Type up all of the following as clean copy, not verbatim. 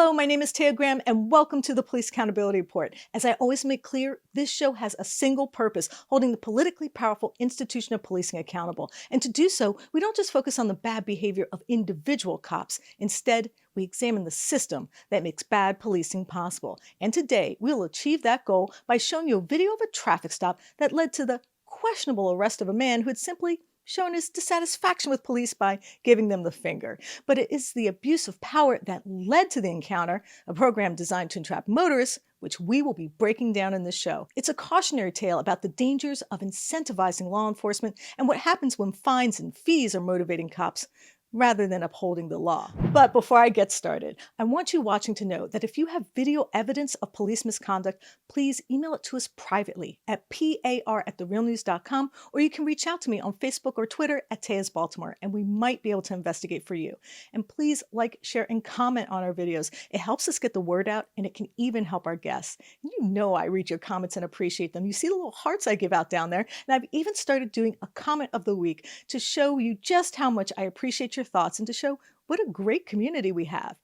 Hello, my name is Taya Graham, and welcome to the Police Accountability Report. As I always make clear, this show has a single purpose, holding the politically powerful institution of policing accountable. And to do so, we don't just focus on the bad behavior of individual cops. Instead, we examine the system that makes bad policing possible. And today, we'll achieve that goal by showing you a video of a traffic stop that led to the questionable arrest of a man who had simply shown his dissatisfaction with police by giving them the finger. But it is the abuse of power that led to the encounter, a program designed to entrap motorists, which we will be breaking down in this show. It's a cautionary tale about the dangers of incentivizing law enforcement and what happens when fines and fees are motivating cops rather than upholding the law. But before I get started, I want you watching to know that if you have video evidence of police misconduct, please email it to us privately at par@therealnews.com, or you can reach out to me on Facebook or Twitter at Taya's Baltimore, and we might be able to investigate for you. And please like, share, and comment on our videos. It helps us get the word out, and it can even help our guests. You know I read your comments and appreciate them. You see the little hearts I give out down there, and I've even started doing a comment of the week to show you just how much I appreciate your thoughts and to show what a great community we have.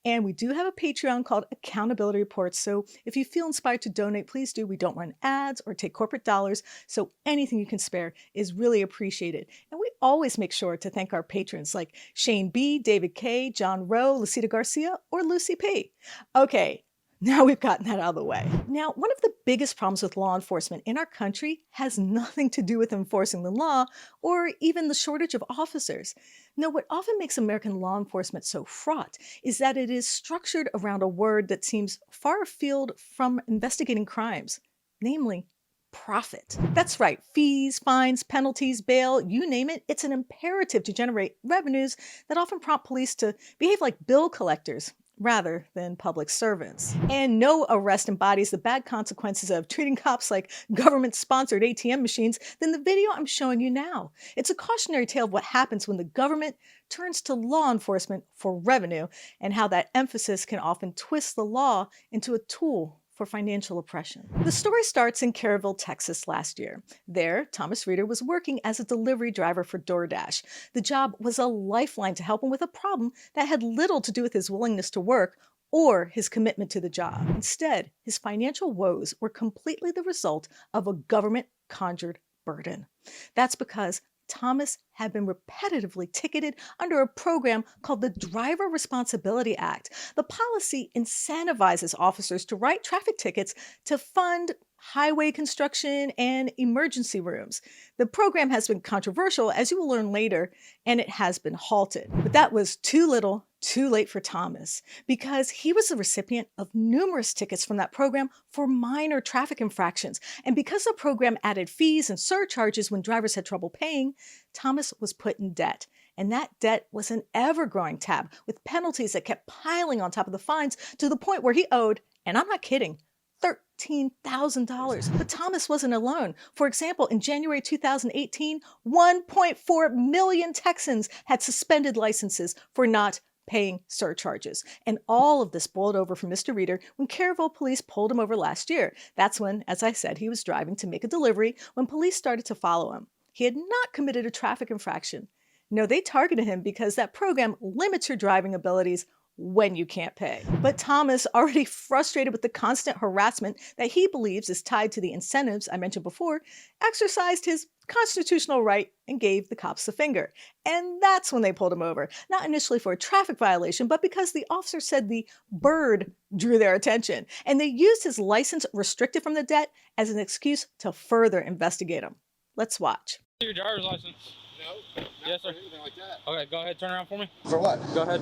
And we do have a Patreon called Accountability Reports, so if you feel inspired to donate, please do. We don't run ads or take corporate dollars, so anything you can spare is really appreciated. And we always make sure to thank our patrons like Shane B., David K., John Rowe, Lucita Garcia, or Lucy P. Okay, now we've gotten that out of the way. Now, one of the biggest problems with law enforcement in our country has nothing to do with enforcing the law or even the shortage of officers. No, what often makes American law enforcement so fraught is that it is structured around a word that seems far afield from investigating crimes, namely profit. That's right, fees, fines, penalties, bail, you name it, it's an imperative to generate revenues that often prompt police to behave like bill collectors rather than public servants. And no arrest embodies the bad consequences of treating cops like government-sponsored ATM machines than the video I'm showing you now. It's a cautionary tale of what happens when the government turns to law enforcement for revenue and how that emphasis can often twist the law into a tool for financial oppression. The story starts in Caryville, Texas last year. There, Thomas Reeder was working as a delivery driver for DoorDash. The job was a lifeline to help him with a problem that had little to do with his willingness to work or his commitment to the job. Instead, his financial woes were completely the result of a government-conjured burden. That's because Thomas had been repetitively ticketed under a program called the Driver Responsibility Act. The policy incentivizes officers to write traffic tickets to fund highway construction and emergency rooms. The program has been controversial, as you will learn later, and it has been halted. But that was too little, too late for Thomas, because he was the recipient of numerous tickets from that program for minor traffic infractions. And because the program added fees and surcharges when drivers had trouble paying, Thomas was put in debt. And that debt was an ever-growing tab, with penalties that kept piling on top of the fines to the point where he owed, and I'm not kidding, $13,000. But Thomas wasn't alone. For example, in January 2018, 1.4 million Texans had suspended licenses for not paying surcharges. And all of this boiled over for Mr. Reeder when Caryville police pulled him over last year. That's when, as I said, he was driving to make a delivery when police started to follow him. He had not committed a traffic infraction. No, they targeted him because that program limits your driving abilities when you can't pay. But Thomas, already frustrated with the constant harassment that he believes is tied to the incentives I mentioned before, exercised his constitutional right and gave the cops the finger. And that's when they pulled him over. Not initially for a traffic violation, but because the officer said the bird drew their attention. And they used his license restricted from the debt as an excuse to further investigate him. Let's watch. Your driver's license. No, yes, sir. Anything like that. Okay, go ahead, turn around for me. For what? Go ahead.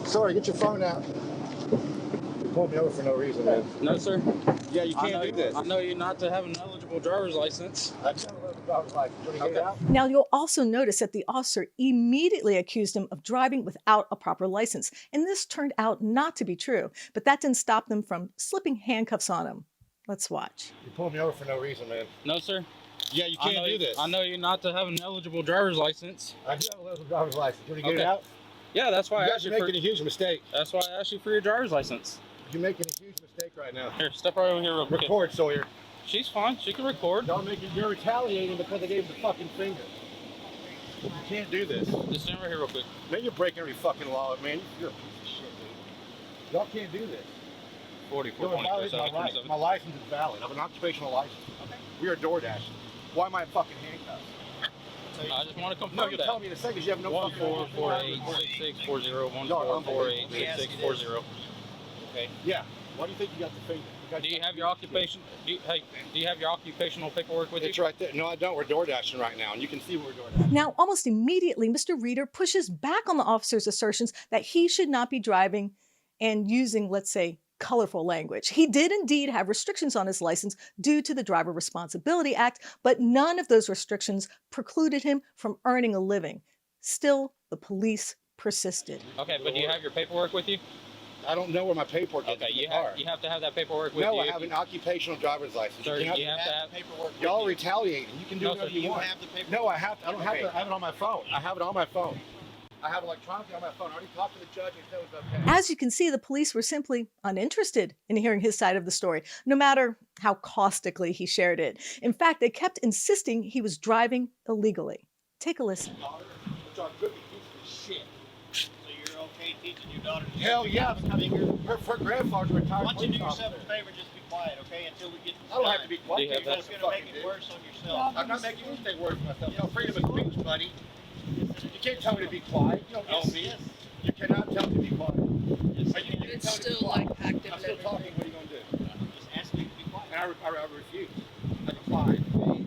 Sorry, get your phone out. You pulled me over for no reason, man. No, sir. Yeah, you can't do this. I know you not to have an eligible driver's license. I just have a little driver's license. You want to get it out? Now, you'll also notice that the officer immediately accused him of driving without a proper license. And this turned out not to be true, but that didn't stop them from slipping handcuffs on him. Let's watch. You pulled me over for no reason, man. No, sir. Yeah, you can't do this. I know you not to have an eligible driver's license. I do have a little driver's license. You want to get it out? Yeah, that's why You I guys asked are you for. making a huge mistake. That's why I asked you for your driver's license. You're making a huge mistake right now. Here, step right over here real quick. Record, Sawyer. She's fine. She can record. Don't make it. You're retaliating because I gave him the fucking finger. You can't do this. Just stand right here real quick. Man, you're breaking every fucking law, man. You're a piece of shit, dude. Y'all can't do this. 44, You're violating my rights. My license is valid. I have an occupational license. Okay. We are door dashing. Why am I fucking handcuffed? I just want to confirm No, you're that. telling me in a second you have no fucking 14486640 14486640. Okay. Yeah. Why do you think you got the finger? Do you have your occupation? Do you have your occupational paperwork with you? It's right there. No, I don't. We're door dashing right now, and you can see what we're door dashing. Now, almost immediately, Mr. Reeder pushes back on the officer's assertions that he should not be driving and using, let's say, colorful language. He did indeed have restrictions on his license due to the Driver Responsibility Act, but none of those restrictions precluded him from earning a living. Still, the police persisted. Okay, but do you have your paperwork with you? I don't know where my paperwork is. Okay, in the car. you have to have that paperwork with you. No, I have an occupational driver's license. Sir, you have to have paperwork. Y'all retaliating. You can do whatever you want. Have the paperwork. No, I have to. I don't have to. I have it on my phone. I have it on my phone. I have it electronically on my phone. I already talked to the judge and said it was okay. As you can see, the police were simply uninterested in hearing his side of the story, no matter how caustically he shared it. In fact, they kept insisting he was driving illegally. Take a listen. So you're okay teaching your daughter to Hell yeah, because her grandfather's a retired Why don't you do police yourself officer. a favor, just be quiet, okay, until we get this I don't have done. to be quiet. Do you have that? It's going to make it worse on yourself. I'm not making anything worse for myself. You know, freedom of speech, buddy. You can't tell me to be quiet. You don't know me. You cannot tell me to be quiet. It's still like active. I'm still talking. What are you going to do? Just ask me to be quiet. And I refuse. I comply.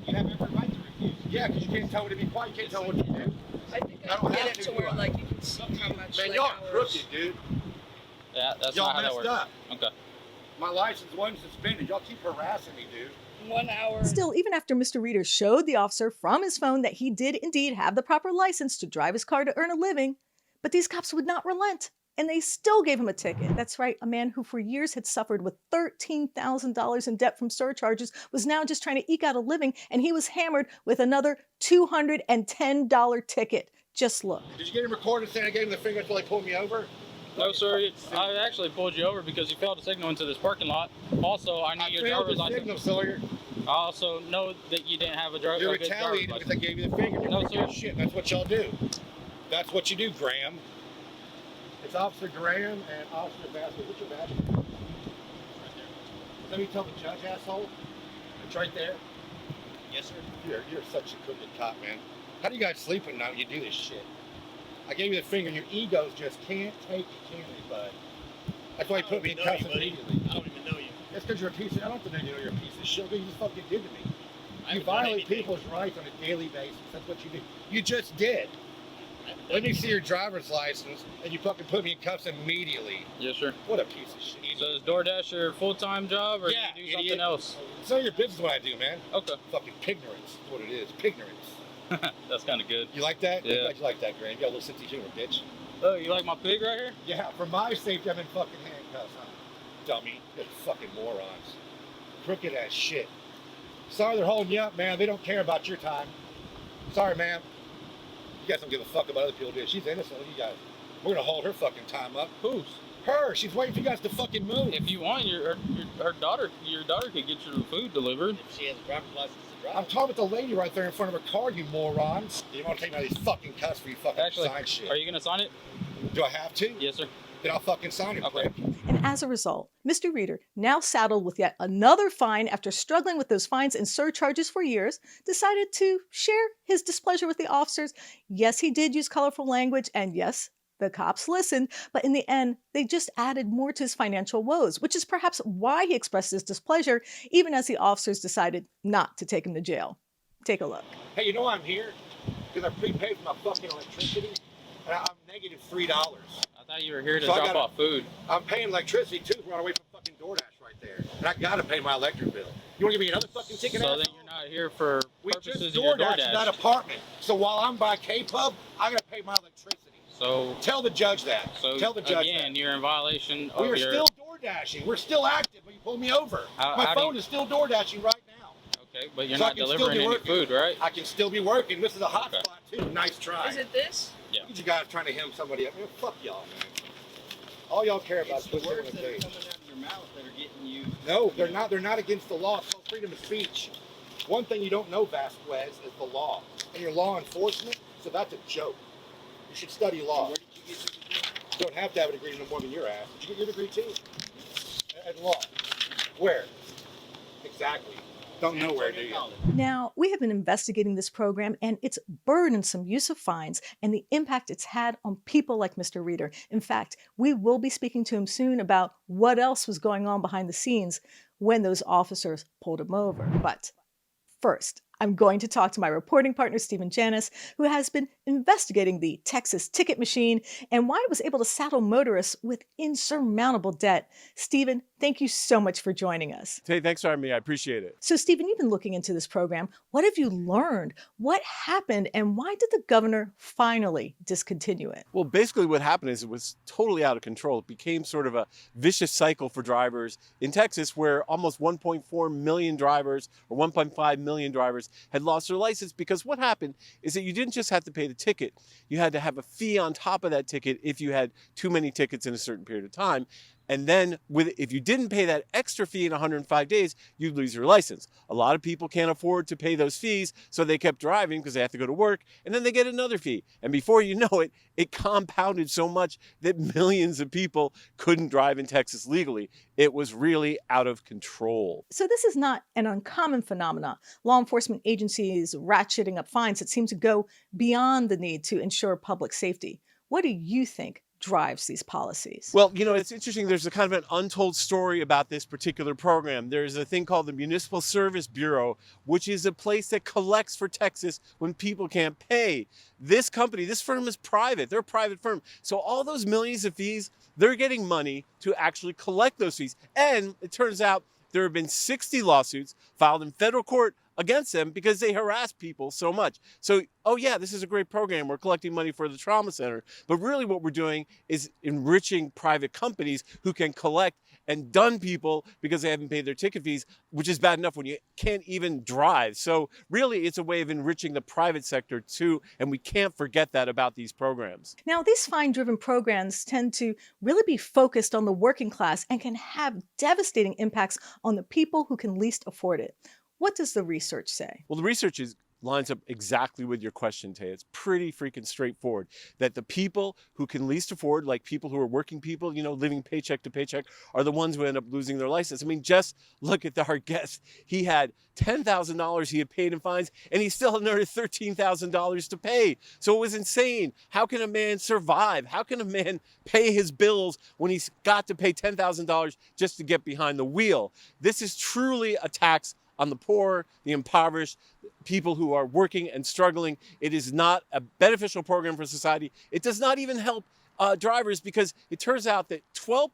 You have every right to refuse. Yeah, because you can't tell me to be quiet. You can't tell me what to do. I think I I don't can have get it to to where do it. like you can see how much Man, like y'all hours. crooked, dude. Yeah, that's Y'all not how that messed works. up. Okay. My license wasn't suspended. Y'all keep harassing me, dude. 1 hour. Still, even after Mr. Reeder showed the officer from his phone that he did indeed have the proper license to drive his car to earn a living, but these cops would not relent, and they still gave him a ticket. That's right, a man who for years had suffered with $13,000 in debt from surcharges was now just trying to eke out a living, and he was hammered with another $210 ticket. Just look. Did you get him recorded saying I gave him the finger until they pulled me over? No, sir. I actually pulled you over because you failed to signal into this parking lot. Also, I need your driver's license. Signal, Sawyer. I also know that you didn't have a driver's You're license. retaliating because I gave you the finger. You're No, crooked sir. as shit. That's what y'all do. That's what you do, Graham. It's Officer Graham and Officer Vasquez. What's your badge? Right there. Let me tell the judge, asshole. It's right there. Yes, sir. You're such a crooked cop, man. How do you guys sleep at night when you do this shit? I gave you the finger, and your egos just can't take it, can they, bud? That's why he put me in custody immediately. I don't even know you. That's because you're a piece of, I don't think you know you're a piece of shit. You just fucking did to me. I You haven't done violate anything. people's rights on a daily basis. That's what you do. You just did. Let me see your driver's license, and you fucking put me in cuffs immediately. Yes, sir. What a piece of shit. So is DoorDash your full-time job, or Yeah, do you do idiot. something else? It's none of your business what I do, man. Okay. Fucking pignorance is what it is. Pignorance. That's kind of good. You like that? Yeah. I'm glad you like that, Graham. You got a little sense of humor, bitch. Oh, you like my pig right here? Yeah, for my safety, I'm in fucking handcuffs, huh? Dummy. Good fucking morons. Crooked ass shit. Sorry they're holding you up, man. They don't care about your time. Sorry, ma'am. You guys don't give a fuck about other people, do you? She's innocent. Look at you guys. We're gonna hold her fucking time up. Who's? Her. She's waiting for you guys to fucking move. If you want, your daughter could get your food delivered. If she has a driver's license to drive. I'm talking about the lady right there in front of her car, you morons. You want to take me out of these fucking cuffs for you fucking Actually, sign shit. are you gonna sign it? Do I have to? Yes, sir. Then I'll fucking sign it, Okay. prick. And as a result, Mr. Reeder, now saddled with yet another fine after struggling with those fines and surcharges for years, decided to share his displeasure with the officers. Yes, he did use colorful language, and yes, the cops listened, but in the end, they just added more to his financial woes, which is perhaps why he expressed his displeasure, even as the officers decided not to take him to jail. Take a look. Hey, you know why I'm here? Because I prepaid for my fucking electricity, and I'm negative $3. I thought you were here to So I drop gotta- off food. I'm paying electricity too. We're on our way from fucking DoorDash right there, and I gotta pay my electric bill. You want to give me another fucking ticket? So asshole? then you're not here for We purposes just of your DoorDashed DoorDash. that apartment. So while I'm by K-Pub, I gotta pay my electricity. So Tell the judge that. Tell the judge again, that. you're in violation We of are your. still DoorDashing. We're still active, but you pulled me over. How My do phone is still DoorDashing right now. Okay, but you're So I not can still delivering be any working. food, right? I can still be working. This is a hot Okay. spot too. Nice try. Is it this? Yeah. Look at you guys trying to hem somebody up. Man, fuck y'all, man. All y'all care about It's is the putting someone words in that are cage. coming out of your mouth that are getting you. No, they're not. They're not against the law. It's called freedom of speech. One thing you don't know, Vasquez, is the law. And your law enforcement, so that's a joke. You should study law. Where did you get your degree? don't have to have a degree no more than your ass. Did you get your degree too? At law. Where? Exactly. Don't know where, do you? Now, we have been investigating this program and its burdensome use of fines and the impact it's had on people like Mr. Reader. In fact, we will be speaking to him soon about what else was going on behind the scenes when those officers pulled him over. But first, I'm going to talk to my reporting partner, Janis, who has been investigating the Texas ticket machine and why it was able to saddle motorists with insurmountable debt. Stephen, thank you so much for joining us. Hey, thanks for having me. I appreciate it. So, Stephen, you've been looking into this program. What have you learned? What happened? And why did the governor finally discontinue it? Well, basically what happened is it was totally out of control. It became sort of a vicious cycle for drivers in Texas where almost 1.4 million drivers or 1.5 million drivers had lost their license because what happened is that you didn't just have to pay the ticket. You had to have a fee on top of that ticket if you had too many tickets in a certain period of time. And then if you didn't pay that extra fee in 105 days, you'd lose your license. A lot of people can't afford to pay those fees, so they kept driving because they have to go to work, and then they get another fee. And before you know it, it compounded so much that millions of people couldn't drive in Texas legally. It was really out of control. So this is not an uncommon phenomenon. Law enforcement agencies ratcheting up fines that seem to go beyond the need to ensure public safety. What do you think drives these policies? Well, it's interesting. There's a kind of an untold story about this particular program. There's a thing called the Municipal Service Bureau, which is a place that collects for Texas when people can't pay. This company, this firm is private. They're a private firm. So all those millions of fees, they're getting money to actually collect those fees. And it turns out there have been 60 lawsuits filed in federal court against them because they harass people so much. So, oh yeah, this is a great program. We're collecting money for the trauma center. But really what we're doing is enriching private companies who can collect and dun people because they haven't paid their ticket fees, which is bad enough when you can't even drive. So really it's a way of enriching the private sector too. And we can't forget that about these programs. Now, these fine-driven programs tend to really be focused on the working class and can have devastating impacts on the people who can least afford it. What does the research say? Well, the research lines up exactly with your question, Tay. It's pretty freaking straightforward that the people who can least afford, like people who are working people, living paycheck to paycheck, are the ones who end up losing their license. I mean, just look at our guest. He had $10,000 he had paid in fines, and he still had another $13,000 to pay. So it was insane. How can a man survive? How can a man pay his bills when he's got to pay $10,000 just to get behind the wheel? This is truly a tax on the poor, the impoverished, people who are working and struggling. It is not a beneficial program for society. It does not even help drivers because it turns out that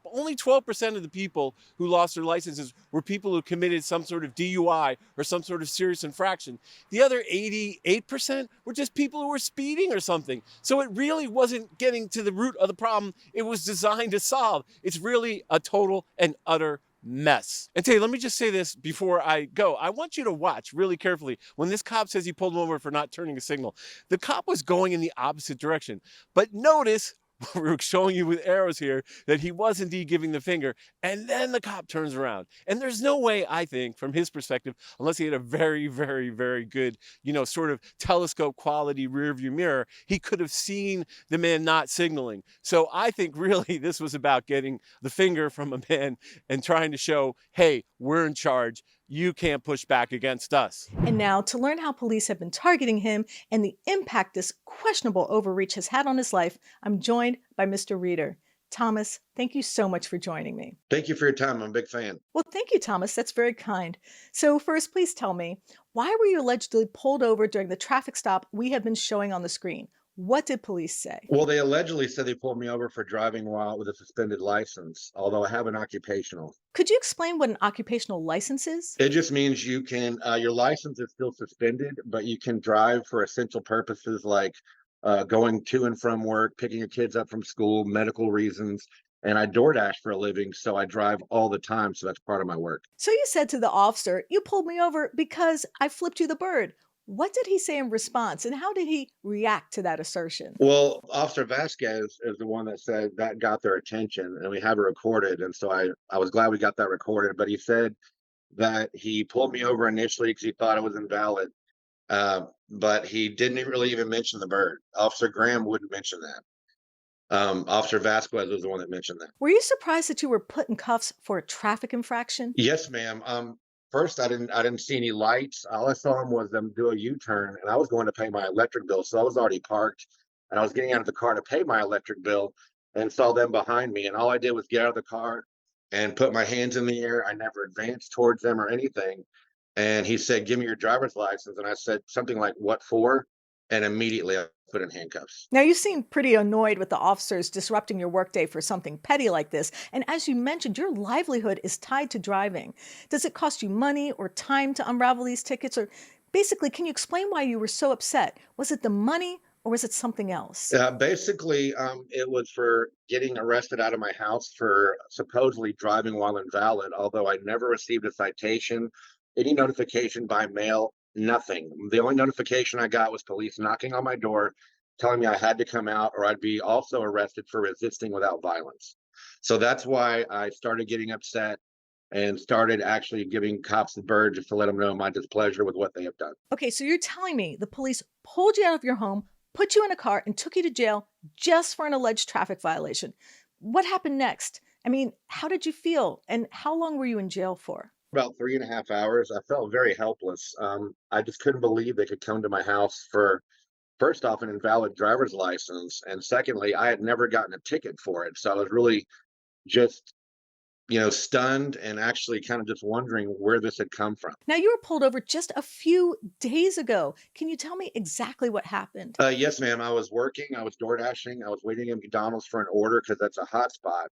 only 12% of the people who lost their licenses were people who committed some sort of DUI or some sort of serious infraction. The other 88% were just people who were speeding or something. So it really wasn't getting to the root of the problem it was designed to solve. It's really a total and utter mess. And Tay, let me just say this before I go. I want you to watch really carefully when this cop says he pulled him over for not turning a signal. The cop was going in the opposite direction. But notice, we're showing you with arrows here, that he was indeed giving the finger. And then the cop turns around. And there's no way, I think, from his perspective, unless he had a very, very, very good, sort of telescope quality rear view mirror, he could have seen the man not signaling. So I think really this was about getting the finger from a man and trying to show, hey, we're in charge. You can't push back against us. And now, to learn how police have been targeting him and the impact this questionable overreach has had on his life, I'm joined by Mr. Reader. Thomas, thank you so much for joining me. Thank you for your time. I'm a big fan. Well, thank you, Thomas. That's very kind. So first, please tell me, why were you allegedly pulled over during the traffic stop we have been showing on the screen? What did police say? Well, they allegedly said they pulled me over for driving while with a suspended license, although I have an occupational. Could you explain what an occupational license is? It just means you can, your license is still suspended, but you can drive for essential purposes like going to and from work, picking your kids up from school, medical reasons. And I DoorDash for a living, so I drive all the time. So that's part of my work. So you said to the officer, you pulled me over because I flipped you the bird. What did he say in response, and how did he react to that assertion? Well, Officer Vasquez is the one that said that got their attention, and we have it recorded. And so I was glad we got that recorded. But he said that he pulled me over initially because he thought it was invalid. But he didn't really even mention the bird. Officer Graham wouldn't mention that. Officer Vasquez was the one that mentioned that. Were you surprised that you were put in cuffs for a traffic infraction? Yes, ma'am. First, I didn't see any lights. All I saw him was them do a U-turn, and I was going to pay my electric bill, so I was already parked, and I was getting out of the car to pay my electric bill, and saw them behind me. And all I did was get out of the car and put my hands in the air. I never advanced towards them or anything. And he said, "Give me your driver's license," and I said something like, "What for?" And immediately I put in handcuffs. Now, you seem pretty annoyed with the officers disrupting your workday for something petty like this. And as you mentioned, your livelihood is tied to driving. Does it cost you money or time to unravel these tickets? Or basically, can you explain why you were so upset? Was it the money or was it something else? Basically, it was for getting arrested out of my house for supposedly driving while invalid, although I never received a citation, any notification by mail, nothing. The only notification I got was police knocking on my door, telling me I had to come out or I'd be also arrested for resisting without violence. So that's why I started getting upset and started actually giving cops the bird just to let them know my displeasure with what they have done. Okay, so you're telling me the police pulled you out of your home, put you in a car, and took you to jail just for an alleged traffic violation. What happened next? I mean, how did you feel? And how long were you in jail for? About 3.5 hours. I felt very helpless. I just couldn't believe they could come to my house for, first off, an invalid driver's license, and secondly, I had never gotten a ticket for it. So I was really just, stunned and actually kind of just wondering where this had come from. Now, you were pulled over just a few days ago. Can you tell me exactly what happened? Yes, ma'am. I was working. I was door dashing. I was waiting at McDonald's for an order because that's a hot spot.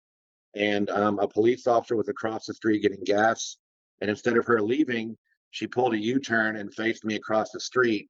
And a police officer was across the street getting gas. And instead of her leaving, she pulled a U-turn and faced me across the street.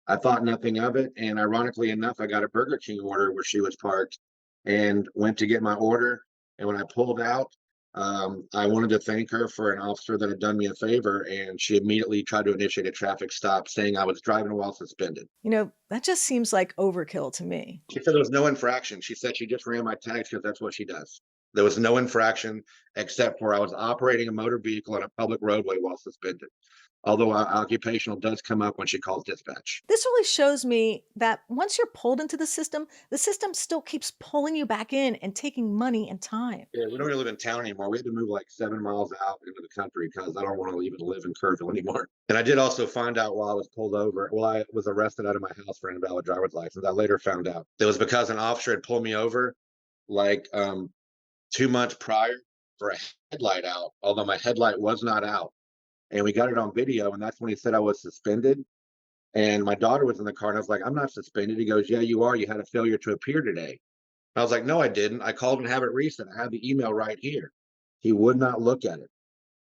I thought nothing of it. And ironically enough, I got a Burger King order where she was parked and went to get my order. And when I pulled out, I wanted to thank her for an officer that had done me a favor. And she immediately tried to initiate a traffic stop saying I was driving while suspended. That just seems like overkill to me. She said there was no infraction. She said she just ran my tags because that's what she does. There was no infraction except for I was operating a motor vehicle on a public roadway while suspended. Although occupational does come up when she calls dispatch. This really shows me that once you're pulled into the system still keeps pulling you back in and taking money and time. Yeah, we don't really live in town anymore. We had to move like 7 miles out into the country because I don't want to even live in Kerrville anymore. And I did also find out while I was pulled over, I was arrested out of my house for an invalid driver's license. I later found out it was because an officer had pulled me over like 2 months prior for a headlight out, although my headlight was not out. And we got it on video, and that's when he said I was suspended. And my daughter was in the car, and I was like, "I'm not suspended." He goes, "Yeah, you are. You had a failure to appear today." I was like, "No, I didn't. I called and have it reset. I have the email right here." He would not look at it,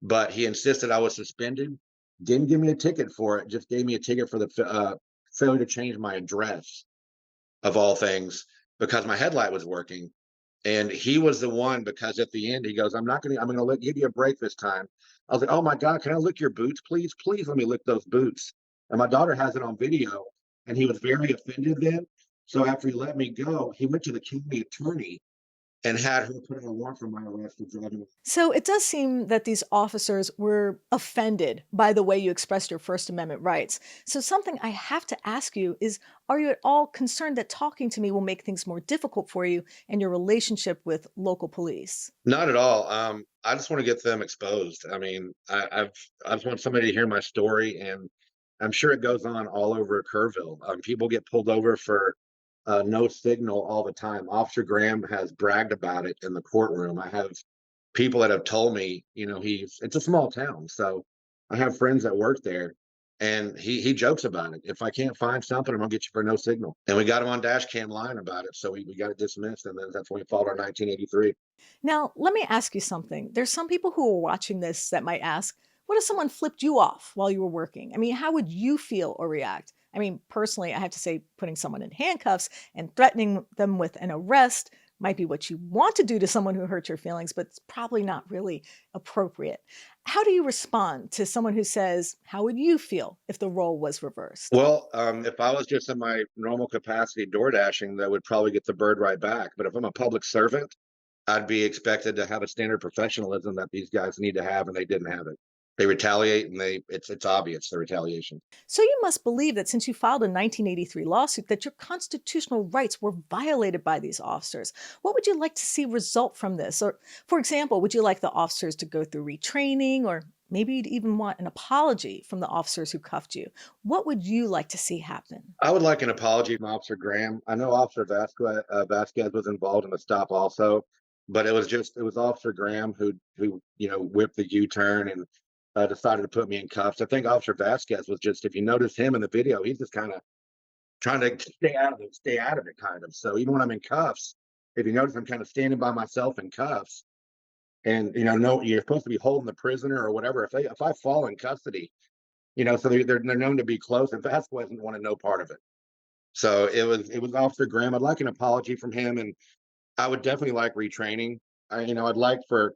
but he insisted I was suspended. Didn't give me a ticket for it. Just gave me a ticket for the failure to change my address, of all things, because my headlight was working. And he was the one, because at the end he goes, I'm gonna give you a break this time. I was like, "Oh my God, can I lick your boots, please? Please let me lick those boots." And my daughter has it on video, and he was very offended then. So after he let me go, he went to the county attorney and had her put in a warrant for my arrest for driving. So it does seem that these officers were offended by the way you expressed your First Amendment rights. So something I have to ask you is, are you at all concerned that talking to me will make things more difficult for you and your relationship with local police? Not at all. I just want to get them exposed. I mean, I just want somebody to hear my story, and I'm sure it goes on all over Kerrville. People get pulled over for no signal all the time. Officer Graham has bragged about it in the courtroom. I have people that have told me, it's a small town, so I have friends that work there, and he jokes about it. If I can't find something, I'm gonna get you for no signal. And we got him on dash cam lying about it, so we got it dismissed, and then that's when we filed our 1983. Now, let me ask you something. There's some people who are watching this that might ask, what if someone flipped you off while you were working? I mean, how would you feel or react? I mean, personally, I have to say putting someone in handcuffs and threatening them with an arrest might be what you want to do to someone who hurt your feelings, but it's probably not really appropriate. How do you respond to someone who says, how would you feel if the role was reversed? Well, if I was just in my normal capacity door dashing, that would probably get the bird right back. But if I'm a public servant, I'd be expected to have a standard professionalism that these guys need to have, and they didn't have it. They retaliate, and it's obvious the retaliation. So you must believe that since you filed a 1983 lawsuit that your constitutional rights were violated by these officers. What would you like to see result from this? Or, for example, would you like the officers to go through retraining, or maybe you'd even want an apology from the officers who cuffed you? What would you like to see happen? I would like an apology from Officer Graham. I know Officer Vasquez was involved in the stop also, but it was Officer Graham who whipped the U-turn and decided to put me in cuffs. I think Officer Vasquez was just, if you notice him in the video, he's just kind of trying to stay out of it, kind of. So even when I'm in cuffs, if you notice, I'm kind of standing by myself in cuffs, and no, you're supposed to be holding the prisoner or whatever. If I fall in custody, so they're known to be close, and Vasquez didn't want no part of it. So it was Officer Graham. I'd like an apology from him, and I would definitely like retraining. I'd like for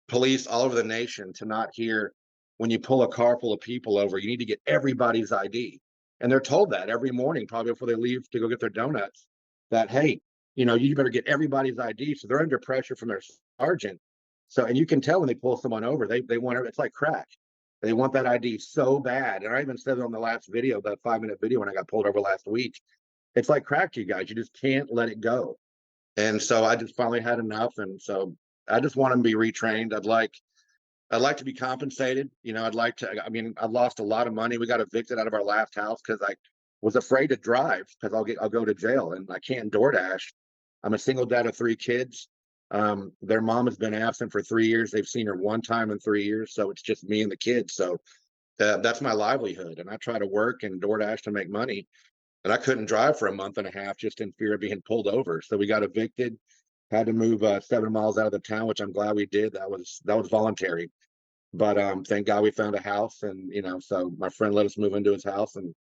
police all over the nation to not hear, when you pull a car full of people over, you need to get everybody's ID. And they're told that every morning, probably before they leave to go get their donuts, that, hey, you better get everybody's ID. So they're under pressure from their sergeant. So, and you can tell when they pull someone over, they want, it's like crack. They want that ID so bad. And I even said it on the last video, that 5-minute video when I got pulled over last week. It's like crack to you guys. You just can't let it go. And so I just finally had enough. And so I just want them to be retrained. I'd like to be compensated. I'd like to, I lost a lot of money. We got evicted out of our last house because I was afraid to drive because I'll go to jail, and I can't DoorDash. I'm a single dad of 3 kids. Their mom has been absent for 3 years. They've seen her one time in 3 years. So it's just me and the kids. So that's my livelihood. And I try to work and DoorDash to make money. And I couldn't drive for a month and a half just in fear of being pulled over. So we got evicted, had to move 7 miles out of the town, which I'm glad we did. That was voluntary. But thank God we found a house, and so my friend let us move into his house, and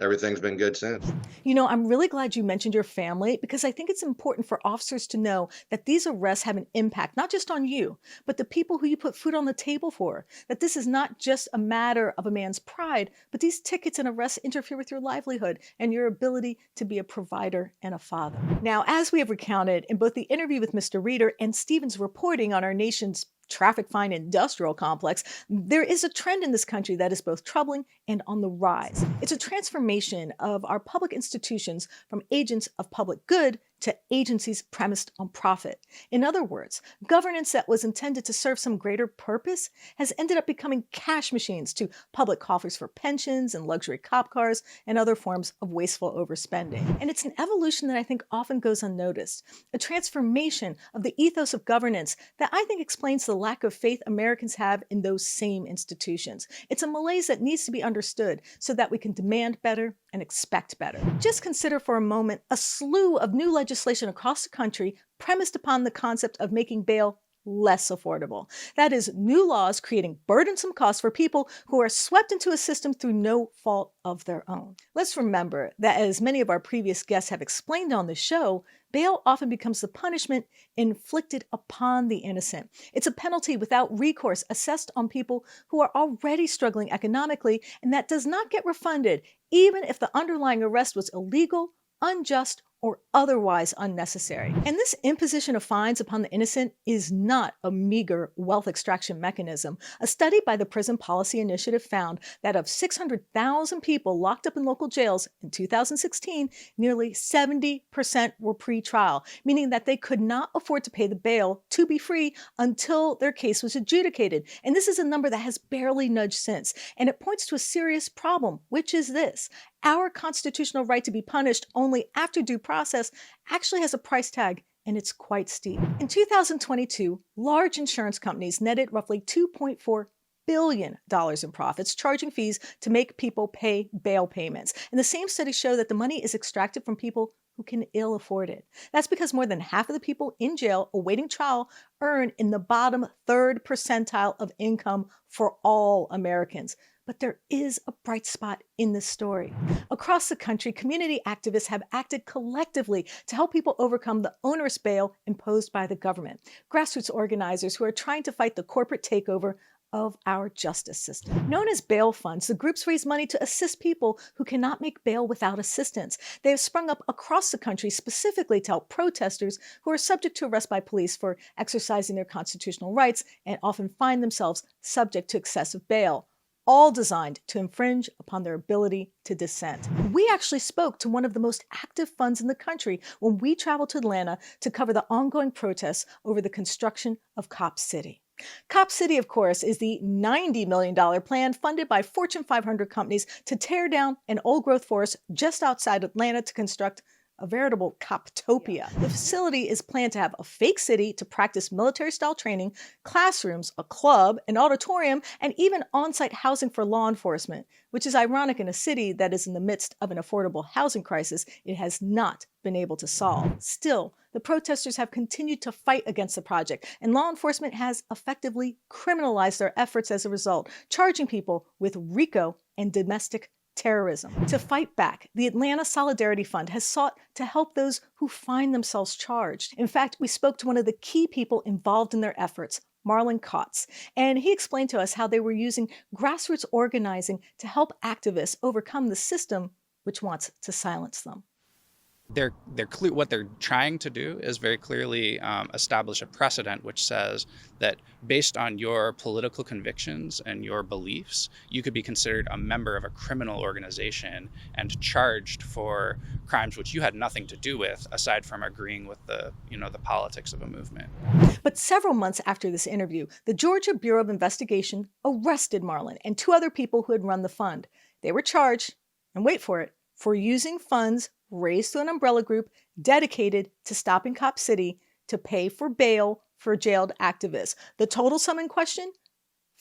everything's been good since. I'm really glad you mentioned your family, because I think it's important for officers to know that these arrests have an impact, not just on you, but the people who you put food on the table for. That this is not just a matter of a man's pride, but these tickets and arrests interfere with your livelihood and your ability to be a provider and a father. Now, as we have recounted in both the interview with Mr. Reader and Stephen's reporting on our nation's traffic fine industrial complex, there is a trend in this country that is both troubling and on the rise. It's a transformation of our public institutions from agents of public good to agencies premised on profit. In other words, governance that was intended to serve some greater purpose has ended up becoming cash machines to public coffers for pensions and luxury cop cars and other forms of wasteful overspending. And it's an evolution that I think often goes unnoticed, a transformation of the ethos of governance that I think explains the lack of faith Americans have in those same institutions. It's a malaise that needs to be understood so that we can demand better and expect better. Just consider for a moment a slew of new legislation across the country premised upon the concept of making bail less affordable. That is, new laws creating burdensome costs for people who are swept into a system through no fault of their own. Let's remember that, as many of our previous guests have explained on the show, bail often becomes the punishment inflicted upon the innocent. It's a penalty without recourse assessed on people who are already struggling economically, and that does not get refunded, even if the underlying arrest was illegal, unjust, or otherwise unnecessary. And this imposition of fines upon the innocent is not a meager wealth extraction mechanism. A study by the Prison Policy Initiative found that of 600,000 people locked up in local jails in 2016, nearly 70% were pre-trial, meaning that they could not afford to pay the bail to be free until their case was adjudicated. And this is a number that has barely nudged since. And it points to a serious problem, which is this: our constitutional right to be punished only after due process actually has a price tag, and it's quite steep. In 2022, large insurance companies netted roughly $2.4 billion in profits, charging fees to make people pay bail payments. And the same studies show that the money is extracted from people who can ill afford it. That's because more than half of the people in jail awaiting trial earn in the bottom third percentile of income for all Americans. But there is a bright spot in this story. Across the country, community activists have acted collectively to help people overcome the onerous bail imposed by the government. Grassroots organizers who are trying to fight the corporate takeover of our justice system. Known as bail funds, the groups raise money to assist people who cannot make bail without assistance. They have sprung up across the country specifically to help protesters who are subject to arrest by police for exercising their constitutional rights and often find themselves subject to excessive bail, all designed to infringe upon their ability to dissent. We actually spoke to one of the most active funds in the country when we traveled to Atlanta to cover the ongoing protests over the construction of Cop City. Cop City, of course, is the $90 million plan funded by Fortune 500 companies to tear down an old-growth forest just outside Atlanta to construct a veritable coptopia. The facility is planned to have a fake city to practice military-style training, classrooms, a club, an auditorium, and even on-site housing for law enforcement, which is ironic in a city that is in the midst of an affordable housing crisis it has not been able to solve. Still, the protesters have continued to fight against the project, and law enforcement has effectively criminalized their efforts as a result, charging people with RICO and domestic terrorism. To fight back, the Atlanta Solidarity Fund has sought to help those who find themselves charged. In fact, we spoke to one of the key people involved in their efforts, Marlon Kotz, and he explained to us how they were using grassroots organizing to help activists overcome the system which wants to silence them. They're clear. What they're trying to do is very clearly establish a precedent which says that based on your political convictions and your beliefs, you could be considered a member of a criminal organization and charged for crimes which you had nothing to do with, aside from agreeing with the politics of a movement. But several months after this interview, the Georgia Bureau of Investigation arrested Marlon and two other people who had run the fund. They were charged, and wait for it, for using funds raised through an umbrella group dedicated to stopping Cop City to pay for bail for jailed activists. The total sum in question?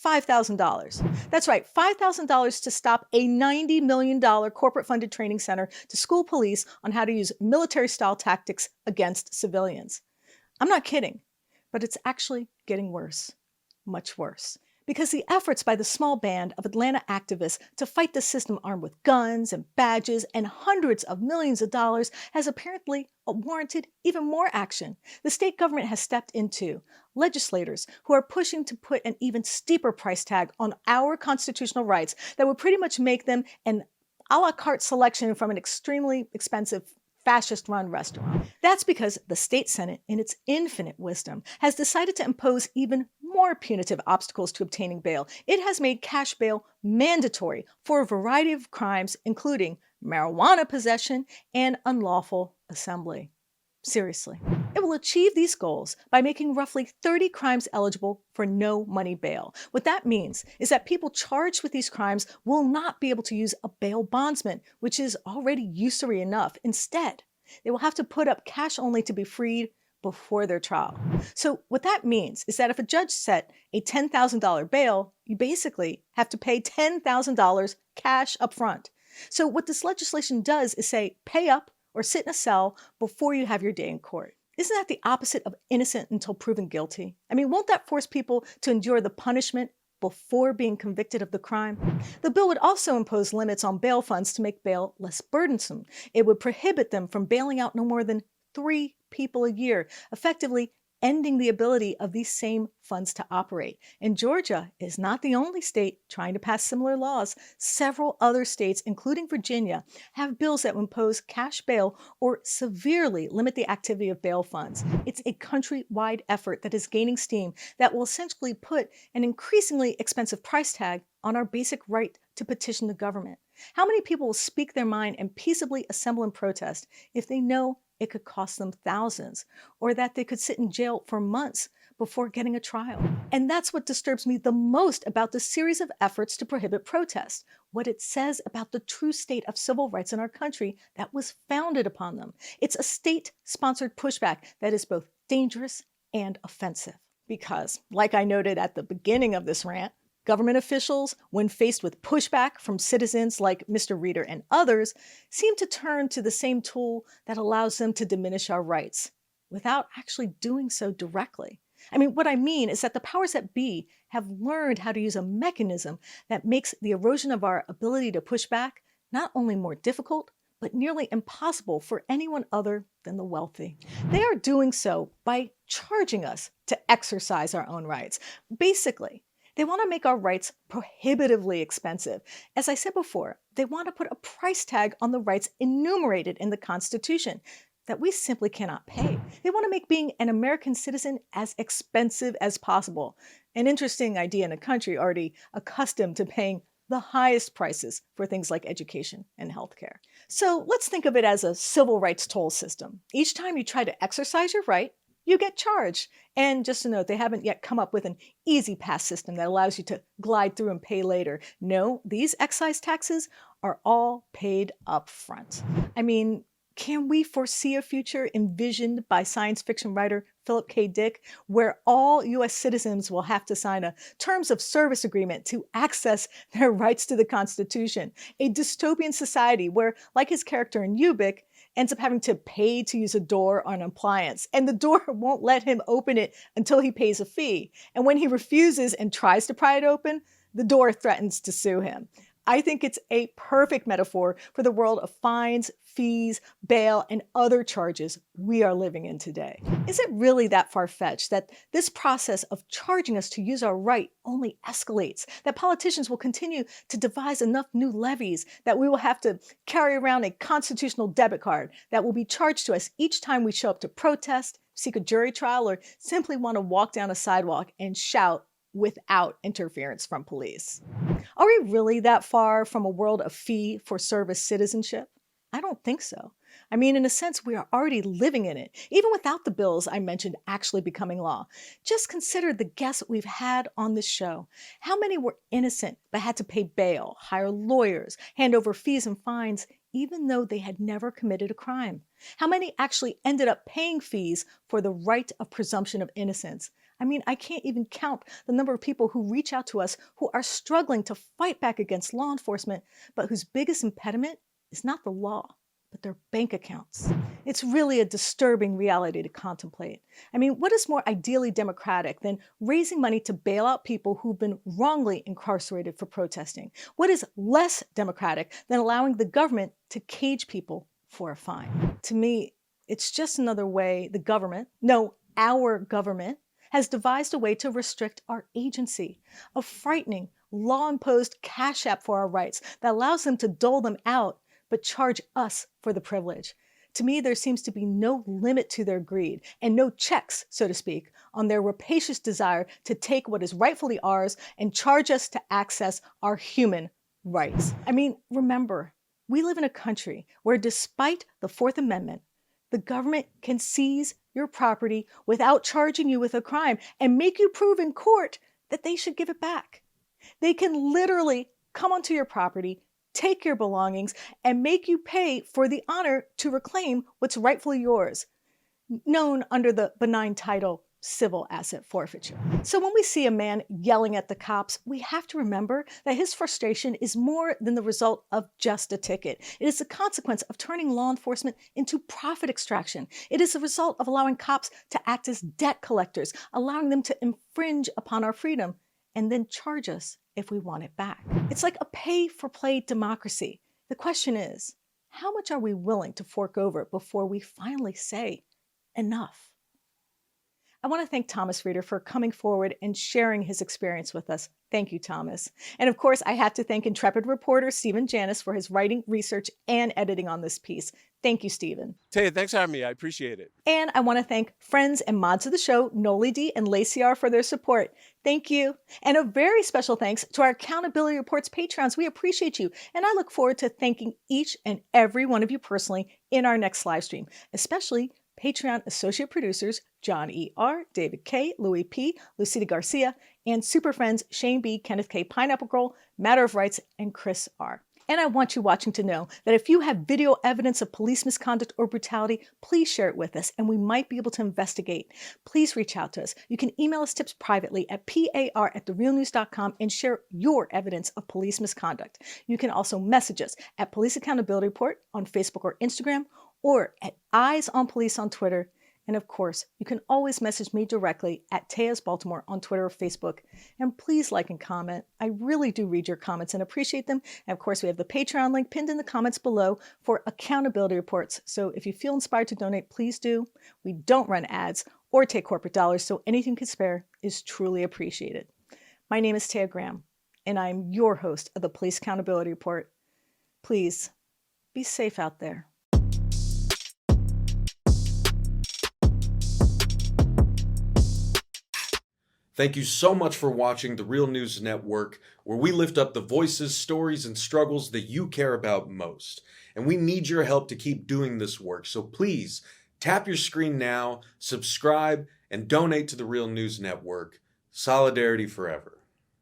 $5,000. That's right, $5,000 to stop a $90 million corporate-funded training center to school police on how to use military-style tactics against civilians. I'm not kidding, but it's actually getting worse, much worse. Because the efforts by the small band of Atlanta activists to fight the system armed with guns and badges and hundreds of millions of dollars has apparently warranted even more action. The state government has stepped in too. Legislators who are pushing to put an even steeper price tag on our constitutional rights that would pretty much make them an a la carte selection from an extremely expensive fascist-run restaurant. That's because the state Senate, in its infinite wisdom, has decided to impose even more punitive obstacles to obtaining bail. It has made cash bail mandatory for a variety of crimes, including marijuana possession and unlawful assembly. Seriously. It will achieve these goals by making roughly 30 crimes eligible for no money bail. What that means is that people charged with these crimes will not be able to use a bail bondsman, which is already usury enough. Instead, they will have to put up cash only to be freed before their trial. So what that means is that if a judge set a $10,000 bail, you basically have to pay $10,000 cash up front. So what this legislation does is say, pay up or sit in a cell before you have your day in court. Isn't that the opposite of innocent until proven guilty? I mean, won't that force people to endure the punishment before being convicted of the crime? The bill would also impose limits on bail funds to make bail less burdensome. It would prohibit them from bailing out no more than 3 people a year, effectively ending the ability of these same funds to operate. And Georgia is not the only state trying to pass similar laws. Several other states, including Virginia, have bills that impose cash bail or severely limit the activity of bail funds. It's a countrywide effort that is gaining steam that will essentially put an increasingly expensive price tag on our basic right to petition the government. How many people will speak their mind and peaceably assemble and protest if they know it could cost them thousands, or that they could sit in jail for months before getting a trial? And that's what disturbs me the most about the series of efforts to prohibit protest, what it says about the true state of civil rights in our country that was founded upon them. It's a state-sponsored pushback that is both dangerous and offensive. Because, like I noted at the beginning of this rant, government officials, when faced with pushback from citizens like Mr. Reader and others, seem to turn to the same tool that allows them to diminish our rights without actually doing so directly. I mean, what I mean is that the powers that be have learned how to use a mechanism that makes the erosion of our ability to push back not only more difficult, but nearly impossible for anyone other than the wealthy. They are doing so by charging us to exercise our own rights. Basically, They want to make our rights prohibitively expensive. As I said before, they want to put a price tag on the rights enumerated in the Constitution that we simply cannot pay. They want to make being an American citizen as expensive as possible. An interesting idea in a country already accustomed to paying the highest prices for things like education and healthcare. So let's think of it as a civil rights toll system. Each time you try to exercise your right, you get charged. And just a note, they haven't yet come up with an easy pass system that allows you to glide through and pay later. No, these excise taxes are all paid up front. I mean, can we foresee a future envisioned by science fiction writer Philip K. Dick, where all U.S. citizens will have to sign a terms of service agreement to access their rights to the Constitution? A dystopian society where, like his character in Ubik, ends up having to pay to use a door or an appliance, and the door won't let him open it until he pays a fee. And when he refuses and tries to pry it open, the door threatens to sue him. I think it's a perfect metaphor for the world of fines, fees, bail, and other charges we are living in today. Is it really that far-fetched that this process of charging us to use our right only escalates, that politicians will continue to devise enough new levies that we will have to carry around a constitutional debit card that will be charged to us each time we show up to protest, seek a jury trial, or simply want to walk down a sidewalk and shout without interference from police? Are we really that far from a world of fee-for-service citizenship? I don't think so. I mean, in a sense, we are already living in it, even without the bills I mentioned actually becoming law. Just consider the guests we've had on this show. How many were innocent but had to pay bail, hire lawyers, hand over fees and fines, even though they had never committed a crime? How many actually ended up paying fees for the right of presumption of innocence? I mean, I can't even count the number of people who reach out to us who are struggling to fight back against law enforcement, but whose biggest impediment is not the law, but their bank accounts. It's really a disturbing reality to contemplate. I mean, what is more ideally democratic than raising money to bail out people who've been wrongly incarcerated for protesting? What is less democratic than allowing the government to cage people for a fine? To me, it's just another way the government, no, our government, has devised a way to restrict our agency, a frightening, law-imposed cash app for our rights that allows them to dole them out but charge us for the privilege. To me, there seems to be no limit to their greed and no checks, so to speak, on their rapacious desire to take what is rightfully ours and charge us to access our human rights. I mean, remember, we live in a country where despite the Fourth Amendment, the government can seize your property without charging you with a crime and make you prove in court that they should give it back. They can literally come onto your property, take your belongings, and make you pay for the honor to reclaim what's rightfully yours, known under the benign title civil asset forfeiture. So when we see a man yelling at the cops, we have to remember that his frustration is more than the result of just a ticket. It is the consequence of turning law enforcement into profit extraction. It is the result of allowing cops to act as debt collectors, allowing them to infringe upon our freedom, and then charge us if we want it back. It's like a pay-for-play democracy. The question is, how much are we willing to fork over before we finally say enough? I want to thank Thomas Reeder for coming forward and sharing his experience with us. Thank you, Thomas. And of course, I have to thank intrepid reporter Stephen Janis for his writing, research, and editing on this piece. Thank you, Stephen. Taya, thanks for having me. I appreciate it. And I want to thank friends and mods of the show, Noli D and Lacey R, for their support. Thank you. And a very special thanks to our Accountability Reports Patrons. We appreciate you. And I look forward to thanking each and every one of you personally in our next live stream, especially Patreon associate producers John E. R., David K., Louis P., Lucida Garcia, and super friends Shane B., Kenneth K., Pineapple Girl, Matter of Rights, and Chris R. And I want you watching to know that if you have video evidence of police misconduct or brutality, please share it with us and we might be able to investigate. Please reach out to us. You can email us tips privately at par@therealnews.com and share your evidence of police misconduct. You can also message us at Police Accountability Report on Facebook or Instagram, or at Eyes on Police on Twitter. And of course, you can always message me directly at Tejas Baltimore on Twitter or Facebook. And please like and comment. I really do read your comments and appreciate them. And of course, we have the Patreon link pinned in the comments below for accountability reports. So if you feel inspired to donate, please do. We don't run ads or take corporate dollars, so anything you can spare is truly appreciated. My name is Taya Graham, and I'm your host of the Police Accountability Report. Please, be safe out there. Thank you so much for watching the Real News Network, where we lift up the voices, stories, and struggles that you care about most. And we need your help to keep doing this work. So please, tap your screen now, subscribe, and donate to the Real News Network. Solidarity forever.